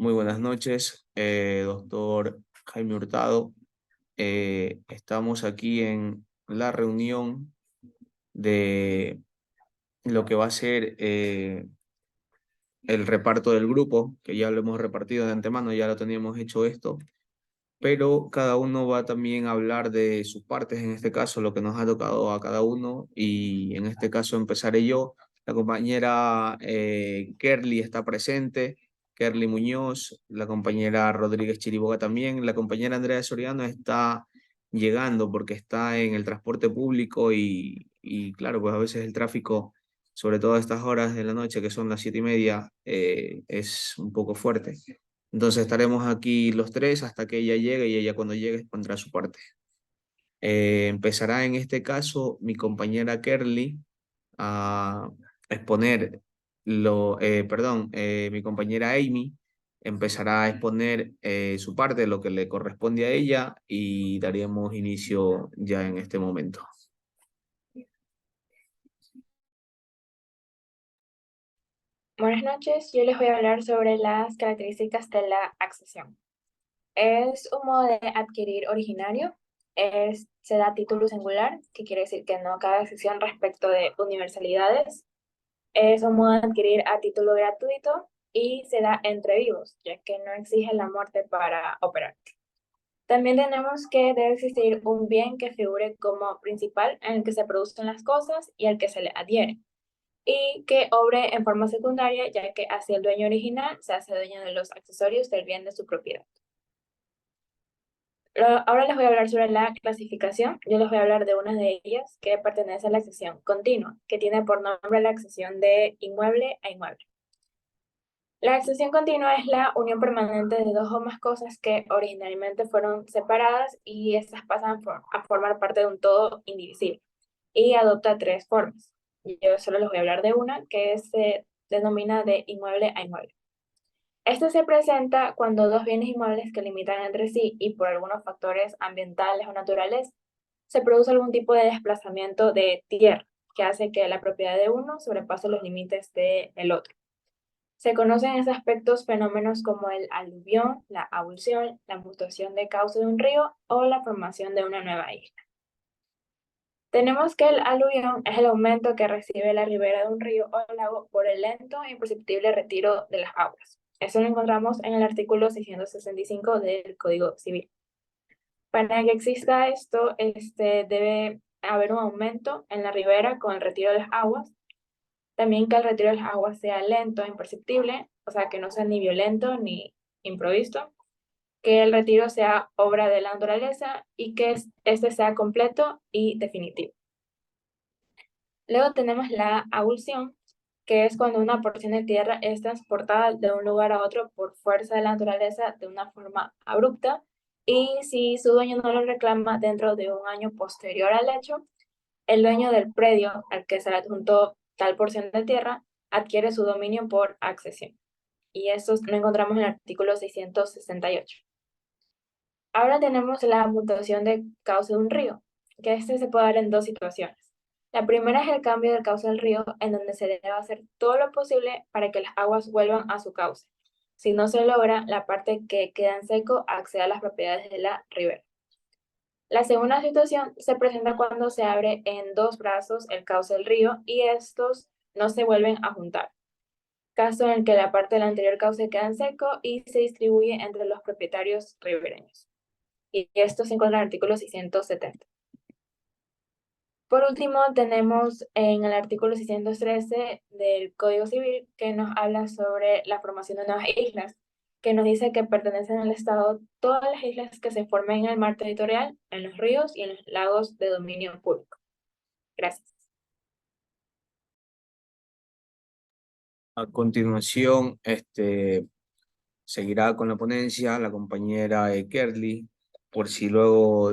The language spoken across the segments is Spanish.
Muy buenas noches, doctor Jaime Hurtado. Estamos aquí en la reunión de lo que va a ser el reparto del grupo, que ya lo hemos repartido de antemano, ya lo teníamos hecho esto, pero cada uno va también a hablar de sus partes, en este caso lo que nos ha tocado a cada uno, y en este caso empezaré yo. La compañera Kerly está presente, Kerly Muñoz, la compañera Rodríguez Chiriboga también, la compañera Andrea Soriano está llegando porque está en el transporte público y claro, pues a veces el tráfico, sobre todo a estas horas de la noche, que son las 7:30, es un poco fuerte. Entonces estaremos aquí los tres hasta que ella llegue y ella cuando llegue pondrá su parte. Empezará en este caso mi compañera Kerly a exponer mi compañera Amy empezará a exponer su parte, lo que le corresponde a ella y daríamos inicio ya en este momento. Buenas noches, yo les voy a hablar sobre las características de la accesión. Es un modo de adquirir originario, se da título singular, que quiere decir que no cabe excepción respecto de universalidades. Es un modo de adquirir a título gratuito y se da entre vivos, ya que no exige la muerte para operar. También tenemos que debe existir un bien que figure como principal en el que se producen las cosas y al que se le adhiere y que obre en forma secundaria, ya que así el dueño original se hace dueño de los accesorios del bien de su propiedad. Ahora les voy a hablar sobre la clasificación. Yo les voy a hablar de una de ellas que pertenece a la accesión continua, que tiene por nombre la accesión de inmueble a inmueble. La accesión continua es la unión permanente de dos o más cosas que originalmente fueron separadas y estas pasan a formar parte de un todo indivisible y adopta tres formas. Yo solo les voy a hablar de una que se denomina de inmueble a inmueble. Este se presenta cuando dos bienes inmuebles que limitan entre sí y por algunos factores ambientales o naturales se produce algún tipo de desplazamiento de tierra que hace que la propiedad de uno sobrepase los límites del otro. Se conocen en esos aspectos fenómenos como el aluvión, la abulsión, la mutación de cauce de un río o la formación de una nueva isla. Tenemos que el aluvión es el aumento que recibe la ribera de un río o lago por el lento e imperceptible retiro de las aguas. Eso lo encontramos en el artículo 665 del Código Civil. Para que exista esto, debe haber un aumento en la ribera con el retiro de las aguas. También que el retiro de las aguas sea lento e imperceptible, o sea, que no sea ni violento ni improvisto. Que el retiro sea obra de la naturaleza y que este sea completo y definitivo. Luego tenemos la abulsión, que es cuando una porción de tierra es transportada de un lugar a otro por fuerza de la naturaleza de una forma abrupta y si su dueño no lo reclama dentro de un año posterior al hecho, el dueño del predio al que se le adjuntó tal porción de tierra adquiere su dominio por accesión. Y esto lo encontramos en el artículo 668. Ahora tenemos la mutación de cauce de un río, que se puede dar en dos situaciones. La primera es el cambio del cauce del río, en donde se debe hacer todo lo posible para que las aguas vuelvan a su cauce. Si no se logra, la parte que queda en seco accede a las propiedades de la ribera. La segunda situación se presenta cuando se abre en dos brazos el cauce del río y estos no se vuelven a juntar, caso en el que la parte del anterior cauce queda en seco y se distribuye entre los propietarios ribereños. Y esto se encuentra en el artículo 670. Por último, tenemos en el artículo 613 del Código Civil que nos habla sobre la formación de nuevas islas, que nos dice que pertenecen al Estado todas las islas que se formen en el mar territorial, en los ríos y en los lagos de dominio público. Gracias. A continuación, seguirá con la ponencia la compañera Kerly. Por si luego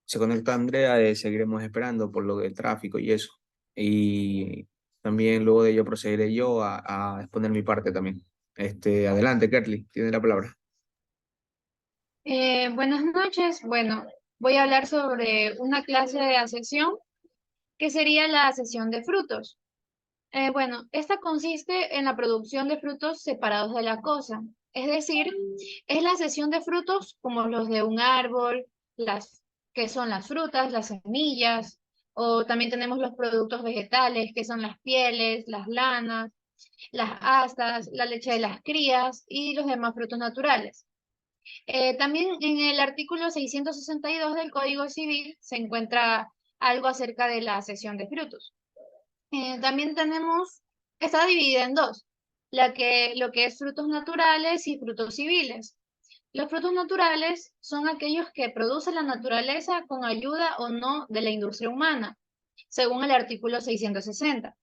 se conecta Andrea, seguiremos esperando por lo del tráfico y eso. Y también luego de ello procederé yo a exponer mi parte también. Adelante, Kerly, tiene la palabra. Buenas noches. Bueno, voy a hablar sobre una clase de asesión que sería la asesión de frutos. Bueno, esta consiste en la producción de frutos separados de la cosa. Es decir, es la cesión de frutos como los de un árbol, que son las frutas, las semillas, o también tenemos los productos vegetales, que son las pieles, las lanas, las astas, la leche de las crías y los demás frutos naturales. También en el artículo 662 del Código Civil se encuentra algo acerca de la cesión de frutos. También está dividida en dos, lo que es frutos naturales y frutos civiles. Los frutos naturales son aquellos que produce la naturaleza con ayuda o no de la industria humana, según el artículo 660.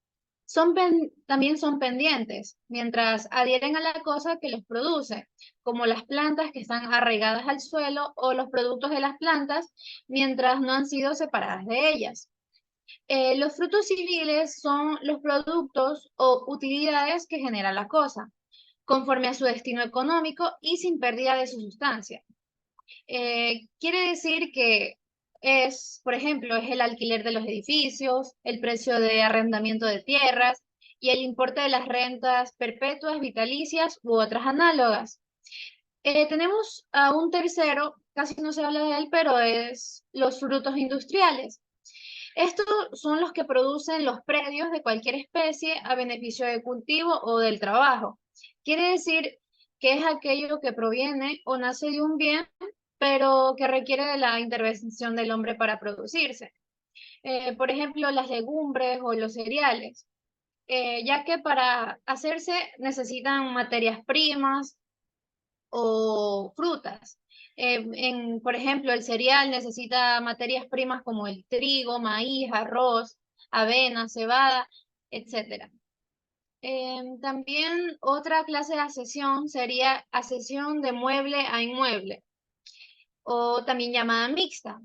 También son pendientes, mientras adhieren a la cosa que los produce, como las plantas que están arraigadas al suelo o los productos de las plantas, mientras no han sido separadas de ellas. Los frutos civiles son los productos o utilidades que genera la cosa, conforme a su destino económico y sin pérdida de su sustancia. Quiere decir que por ejemplo, es el alquiler de los edificios, el precio de arrendamiento de tierras y el importe de las rentas perpetuas, vitalicias u otras análogas. Tenemos a un tercero, casi no se habla de él, pero es los frutos industriales. Estos son los que producen los predios de cualquier especie a beneficio del cultivo o del trabajo. Quiere decir que es aquello que proviene o nace de un bien, pero que requiere de la intervención del hombre para producirse. Por ejemplo, las legumbres o los cereales, ya que para hacerse necesitan materias primas o frutas. Por ejemplo, el cereal necesita materias primas como el trigo, maíz, arroz, avena, cebada, etc. También otra clase de accesión sería accesión de mueble a inmueble, o también llamada mixta.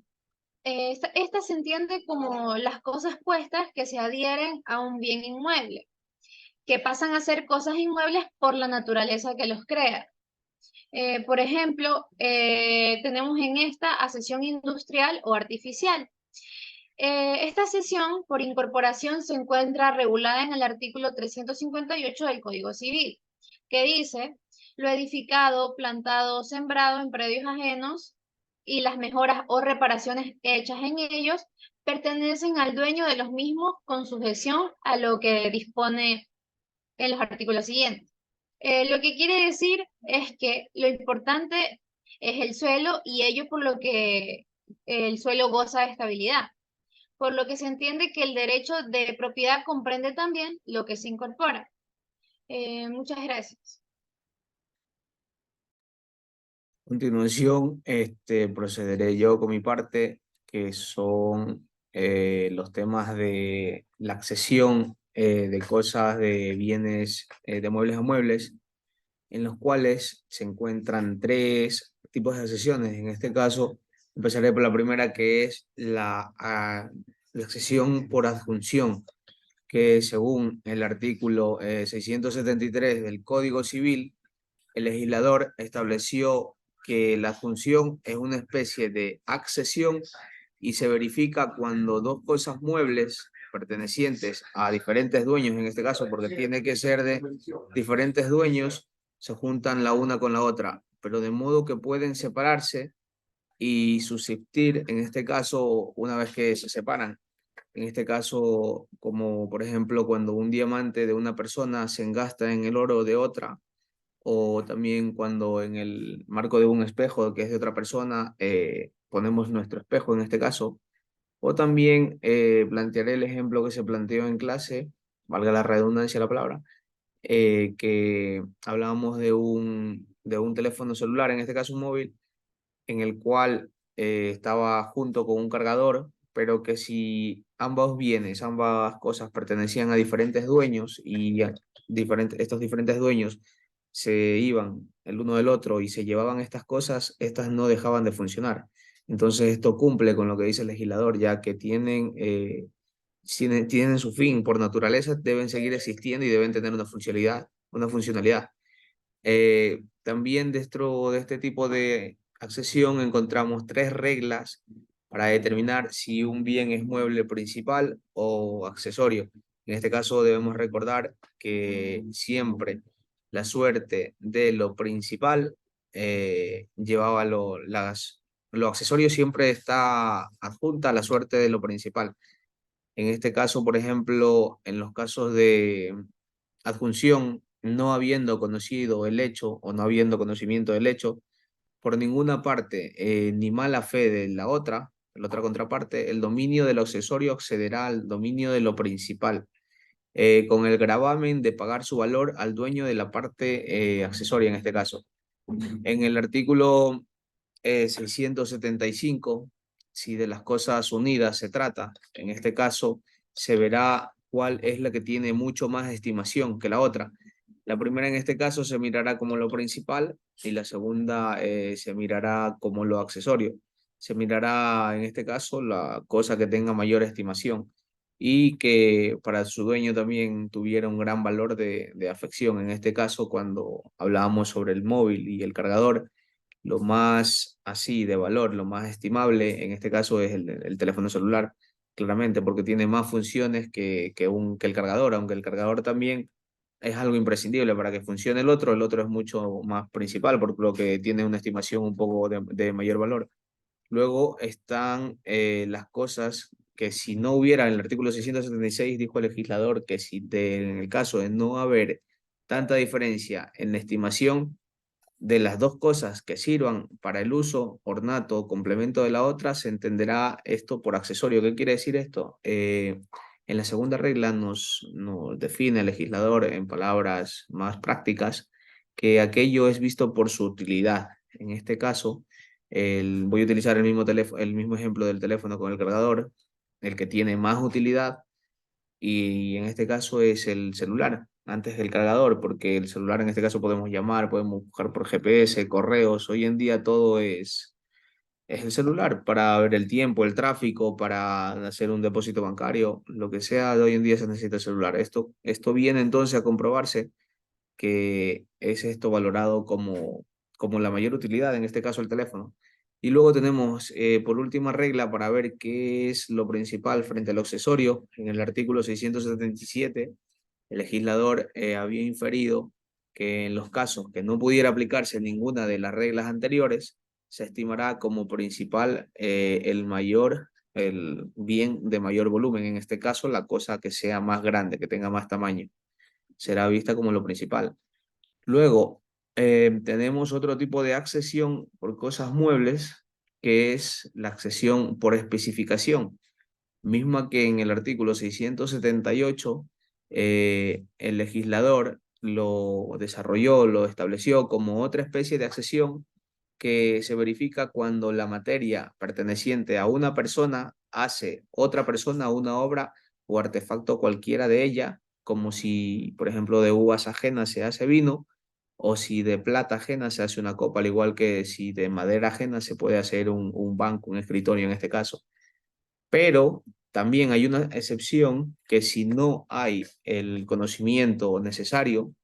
Esta se entiende como las cosas puestas que se adhieren a un bien inmueble, que pasan a ser cosas inmuebles por la naturaleza que los crea. Por ejemplo, tenemos en esta accesión industrial o artificial. Esta cesión por incorporación se encuentra regulada en el artículo 358 del Código Civil, que dice: lo edificado, plantado o sembrado en predios ajenos y las mejoras o reparaciones hechas en ellos pertenecen al dueño de los mismos con sujeción a lo que dispone en los artículos siguientes. Lo que quiere decir es que lo importante es el suelo y ello por lo que el suelo goza de estabilidad, por lo que se entiende que el derecho de propiedad comprende también lo que se incorpora. Muchas gracias. A continuación, procederé yo con mi parte, que son los temas de la accesión de cosas, de bienes, de muebles a muebles, en los cuales se encuentran tres tipos de accesiones. En este caso, empezaré por la primera, que es la accesión por adjunción, que según el artículo 673 del Código Civil, el legislador estableció que la adjunción es una especie de accesión y se verifica cuando dos cosas muebles pertenecientes a diferentes dueños, en este caso porque tiene que ser de diferentes dueños, se juntan la una con la otra, pero de modo que pueden separarse y subsistir, en este caso, una vez que se separan. En este caso, como por ejemplo cuando un diamante de una persona se engasta en el oro de otra, o también cuando en el marco de un espejo que es de otra persona, ponemos nuestro espejo en este caso, o también plantearé el ejemplo que se planteó en clase, valga la redundancia de la palabra, que hablábamos de un teléfono celular, en este caso un móvil, en el cual estaba junto con un cargador, pero que si ambos bienes, ambas cosas pertenecían a diferentes dueños y estos diferentes dueños se iban el uno del otro y se llevaban estas cosas, estas no dejaban de funcionar. Entonces esto cumple con lo que dice el legislador, ya que tienen su fin por naturaleza, deben seguir existiendo y deben tener una funcionalidad, una funcionalidad. También dentro de este tipo de accesión encontramos tres reglas para determinar si un bien es mueble principal o accesorio. En este caso debemos recordar que siempre la suerte de lo principal llevaba lo accesorio siempre está adjunta a la suerte de lo principal. En este caso, por ejemplo, en los casos de adjunción, no habiendo conocido el hecho o no habiendo conocimiento del hecho, por ninguna parte, ni mala fe de la otra contraparte, el dominio de lo accesorio accederá al dominio de lo principal, con el gravamen de pagar su valor al dueño de la parte accesoria en este caso. En el artículo 675, si de las cosas unidas se trata, en este caso se verá cuál es la que tiene mucho más estimación que la otra. La primera en este caso se mirará como lo principal y la segunda se mirará como lo accesorio. Se mirará en este caso la cosa que tenga mayor estimación y que para su dueño también tuviera un gran valor de afección. En este caso, cuando hablábamos sobre el móvil y el cargador, lo más así de valor, lo más estimable, en este caso es el teléfono celular, claramente, porque tiene más funciones que el cargador, aunque el cargador también es algo imprescindible para que funcione el otro es mucho más principal, por lo que tiene una estimación un poco de mayor valor. Luego están las cosas que si no hubiera, en el artículo 676 dijo el legislador que si en el caso de no haber tanta diferencia en la estimación, de las dos cosas que sirvan para el uso ornato o complemento de la otra, se entenderá esto por accesorio. ¿Qué quiere decir esto? En la segunda regla nos define el legislador en palabras más prácticas que aquello es visto por su utilidad. En este caso, voy a utilizar el mismo ejemplo del teléfono con el cargador, el que tiene más utilidad y en este caso es el celular antes del cargador, porque el celular en este caso podemos llamar, podemos buscar por GPS, correos, hoy en día todo es el celular para ver el tiempo, el tráfico, para hacer un depósito bancario, lo que sea, de hoy en día se necesita el celular. Esto viene entonces a comprobarse que es esto valorado como la mayor utilidad, en este caso el teléfono. Y luego tenemos, por última regla, para ver qué es lo principal frente al accesorio, en el artículo 677, el legislador había inferido que en los casos que no pudiera aplicarse ninguna de las reglas anteriores, se estimará como principal el bien de mayor volumen, en este caso la cosa que sea más grande, que tenga más tamaño, será vista como lo principal. Luego, tenemos otro tipo de accesión por cosas muebles, que es la accesión por especificación, misma que en el artículo 678 el legislador lo desarrolló, lo estableció como otra especie de accesión que se verifica cuando la materia perteneciente a una persona hace otra persona una obra o artefacto cualquiera de ella, como si, por ejemplo, de uvas ajenas se hace vino, o si de plata ajena se hace una copa, al igual que si de madera ajena se puede hacer un banco, un escritorio en este caso. Pero también hay una excepción que si no hay el conocimiento necesario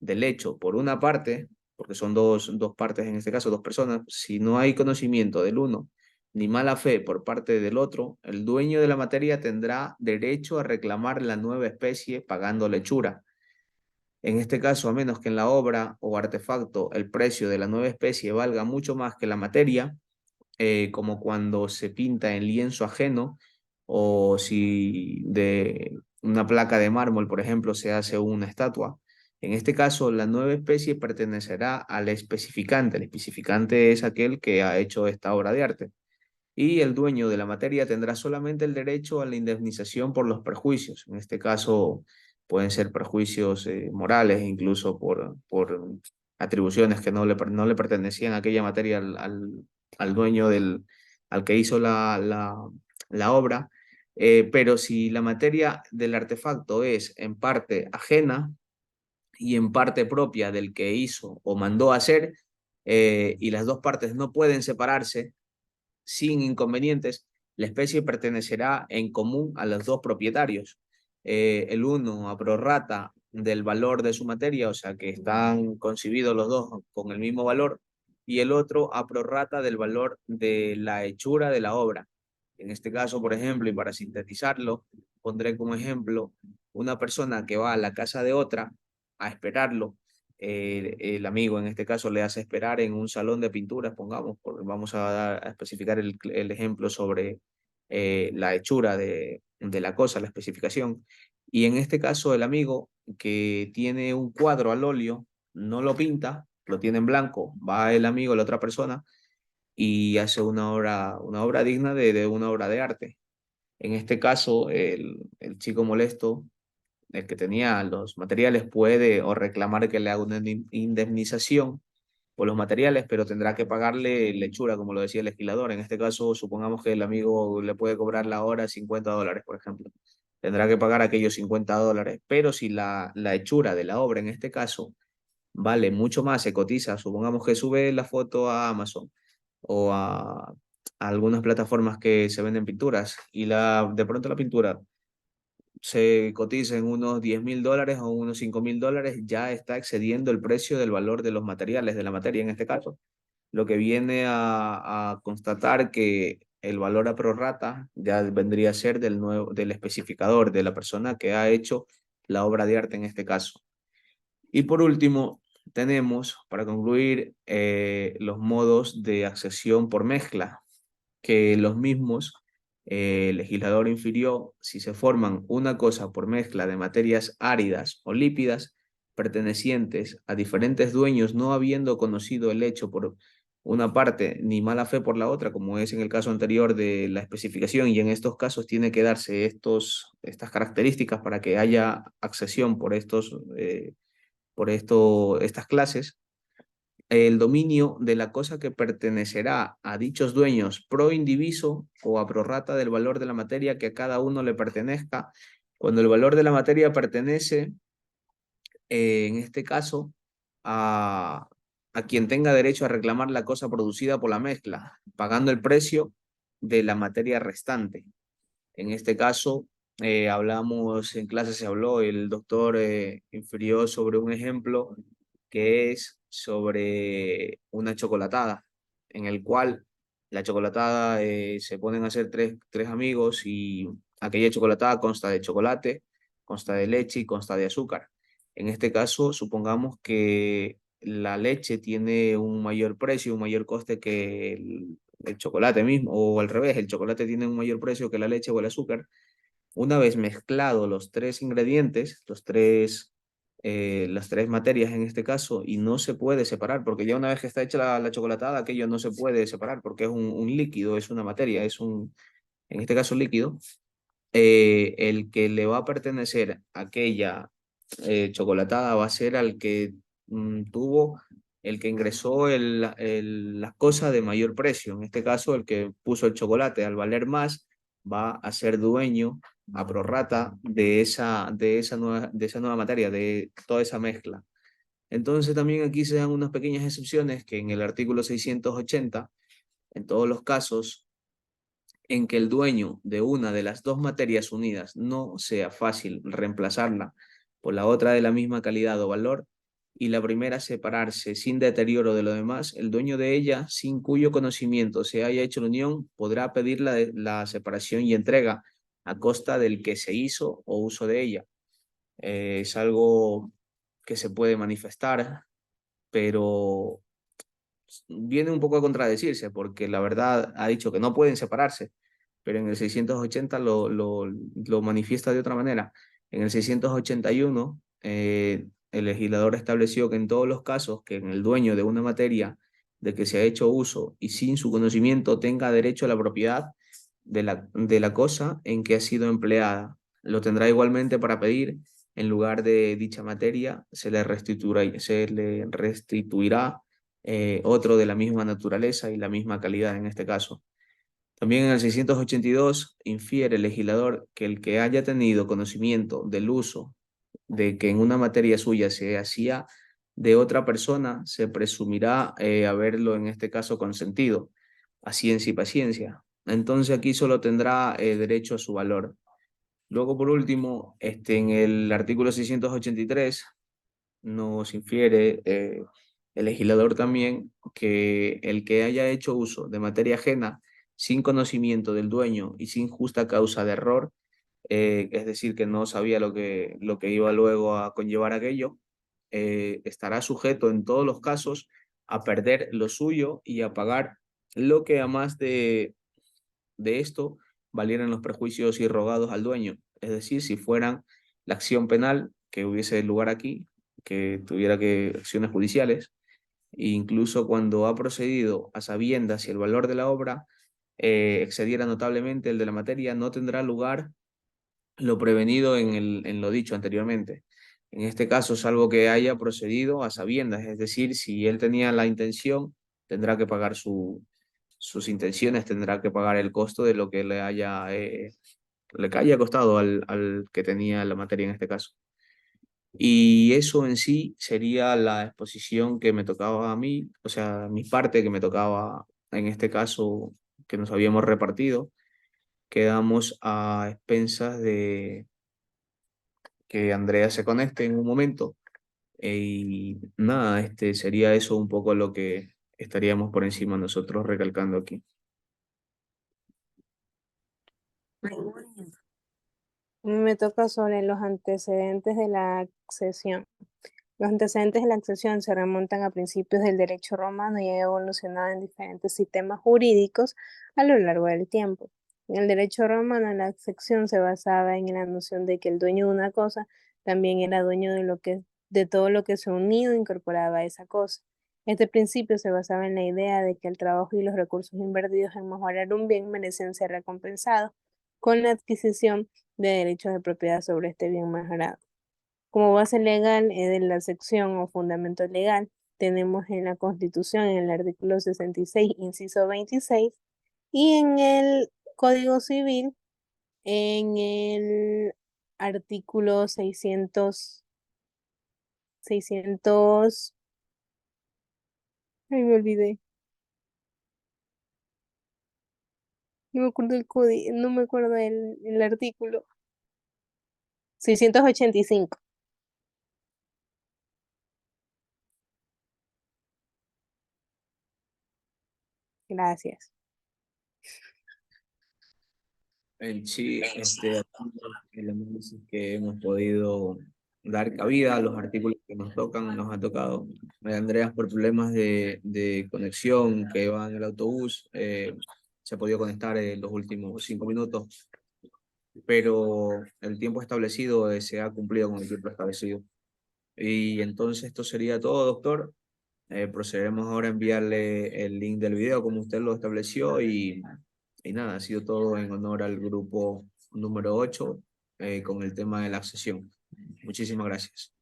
del hecho por una parte, porque son dos partes en este caso, dos personas, si no hay conocimiento del uno ni mala fe por parte del otro, el dueño de la materia tendrá derecho a reclamar la nueva especie pagando lechura. En este caso, a menos que en la obra o artefacto el precio de la nueva especie valga mucho más que la materia, como cuando se pinta en lienzo ajeno o si de una placa de mármol, por ejemplo, se hace una estatua. En este caso, la nueva especie pertenecerá al especificante. El especificante es aquel que ha hecho esta obra de arte. Y el dueño de la materia tendrá solamente el derecho a la indemnización por los perjuicios. En este caso, pueden ser perjuicios morales, incluso por atribuciones que no le pertenecían a aquella materia al dueño al que hizo la obra. Pero si la materia del artefacto es en parte ajena y en parte propia del que hizo o mandó hacer, y las dos partes no pueden separarse, sin inconvenientes, la especie pertenecerá en común a los dos propietarios. El uno a prorrata del valor de su materia, o sea que están concebidos los dos con el mismo valor, y el otro a prorrata del valor de la hechura de la obra. En este caso, por ejemplo, y para sintetizarlo, pondré como ejemplo una persona que va a la casa de otra a esperarlo, el amigo en este caso le hace esperar en un salón de pinturas, pongamos, porque vamos a especificar el ejemplo sobre la hechura de la cosa, la especificación. Y en este caso el amigo que tiene un cuadro al óleo, no lo pinta, lo tiene en blanco, va el amigo, la otra persona, y hace una obra digna de una obra de arte. En este caso, el chico molesto, el que tenía los materiales, puede o reclamar que le haga una indemnización por los materiales, pero tendrá que pagarle lechura, como lo decía el legislador. En este caso, supongamos que el amigo le puede cobrar la hora $50, por ejemplo. Tendrá que pagar aquellos $50, pero si la hechura de la obra, en este caso, vale mucho más, se cotiza, supongamos que sube la foto a Amazon o a algunas plataformas que se venden pinturas y de pronto la pintura se cotiza en unos $10.000 o unos $5.000, ya está excediendo el precio del valor de los materiales, de la materia en este caso, lo que viene a constatar que el valor a prorrata ya vendría a ser del especificador, de la persona que ha hecho la obra de arte en este caso. Y por último, tenemos, para concluir, los modos de accesión por mezcla, que los mismos, el legislador infirió si se forman una cosa por mezcla de materias áridas o lípidas pertenecientes a diferentes dueños, no habiendo conocido el hecho por una parte ni mala fe por la otra, como es en el caso anterior de la especificación, y en estos casos tiene que darse estas características para que haya accesión estas clases. El dominio de la cosa que pertenecerá a dichos dueños pro indiviso o a prorrata del valor de la materia que a cada uno le pertenezca. Cuando el valor de la materia pertenece, en este caso, a quien tenga derecho a reclamar la cosa producida por la mezcla, pagando el precio de la materia restante. En este caso, hablamos, en clase se habló, el doctor infirió sobre un ejemplo que es sobre una chocolatada, en el cual la chocolatada se ponen a hacer tres amigos y aquella chocolatada consta de chocolate, consta de leche y consta de azúcar. En este caso, supongamos que la leche tiene un mayor precio, un mayor coste que el chocolate mismo, o al revés, el chocolate tiene un mayor precio que la leche o el azúcar. Una vez mezclados los tres ingredientes, las tres materias en este caso, y no se puede separar, porque ya una vez que está hecha la chocolatada, aquello no se puede separar, porque es un líquido, es una materia, en este caso líquido. El que le va a pertenecer aquella chocolatada va a ser al que tuvo, el que ingresó la cosa de mayor precio. En este caso, el que puso el chocolate al valer más va a ser dueño a prorrata de esa nueva materia, de toda esa mezcla. Entonces también aquí se dan unas pequeñas excepciones que en el artículo 680, en todos los casos en que el dueño de una de las dos materias unidas no sea fácil reemplazarla por la otra de la misma calidad o valor, y la primera separarse sin deterioro de lo demás, el dueño de ella, sin cuyo conocimiento se haya hecho la unión, podrá pedir la separación y entrega a costa del que se hizo o uso de ella. Es algo que se puede manifestar, pero viene un poco a contradecirse, porque la verdad ha dicho que no pueden separarse, pero en el 680 lo manifiesta de otra manera. En el 681, el legislador estableció que en todos los casos que en el dueño de una materia de que se ha hecho uso y sin su conocimiento tenga derecho a la propiedad de la cosa en que ha sido empleada, lo tendrá igualmente para pedir. En lugar de dicha materia, se le restituirá otro de la misma naturaleza y la misma calidad en este caso. También en el 682 infiere el legislador que el que haya tenido conocimiento del uso de que en una materia suya se hacía de otra persona, se presumirá haberlo en este caso consentido, a ciencia y paciencia. Entonces aquí solo tendrá derecho a su valor. Luego, por último, en el artículo 683 nos infiere el legislador también que el que haya hecho uso de materia ajena sin conocimiento del dueño y sin justa causa de error, es decir, que no sabía lo que iba luego a conllevar aquello, estará sujeto en todos los casos a perder lo suyo y a pagar lo que a más de esto valieran los perjuicios irrogados al dueño. Es decir, si fueran la acción penal que hubiese lugar aquí, que tuviera que acciones judiciales, e incluso cuando ha procedido a sabiendas si el valor de la obra excediera notablemente el de la materia, no tendrá lugar lo prevenido en lo dicho anteriormente. En este caso, salvo que haya procedido a sabiendas, es decir, si él tenía la intención, tendrá que pagar sus intenciones, tendrá que pagar el costo de lo que le haya costado al que tenía la materia en este caso. Y eso en sí sería la exposición que me tocaba a mí, o sea, mi parte que me tocaba en este caso que nos habíamos repartido. Quedamos a expensas de que Andrea se conecte en un momento. Y nada, sería eso un poco lo que estaríamos por encima nosotros recalcando aquí. Me toca sobre los antecedentes de la accesión. Los antecedentes de la accesión se remontan a principios del derecho romano y han evolucionado en diferentes sistemas jurídicos a lo largo del tiempo. En el derecho romano, la accesión se basaba en la noción de que el dueño de una cosa también era dueño de todo lo que se unía o incorporaba a esa cosa. Este principio se basaba en la idea de que el trabajo y los recursos invertidos en mejorar un bien merecen ser recompensados con la adquisición de derechos de propiedad sobre este bien mejorado. Como base legal de la sección o fundamento legal, tenemos en la Constitución, en el artículo 66, inciso 26, y en el Código Civil, en el artículo 600, ay, me olvidé, no me acuerdo el código, no me acuerdo el artículo, 685. Gracias. En sí, el análisis que hemos podido dar cabida a los artículos que nos tocan, nos ha tocado. Andreas, por problemas de conexión que va en el autobús, se ha podido conectar en los últimos 5 minutos, pero el tiempo establecido se ha cumplido con el tiempo establecido. Y entonces esto sería todo, doctor. Procederemos ahora a enviarle el link del video como usted lo estableció y nada, ha sido todo en honor al grupo número 8 con el tema de la accesión. Muchísimas gracias.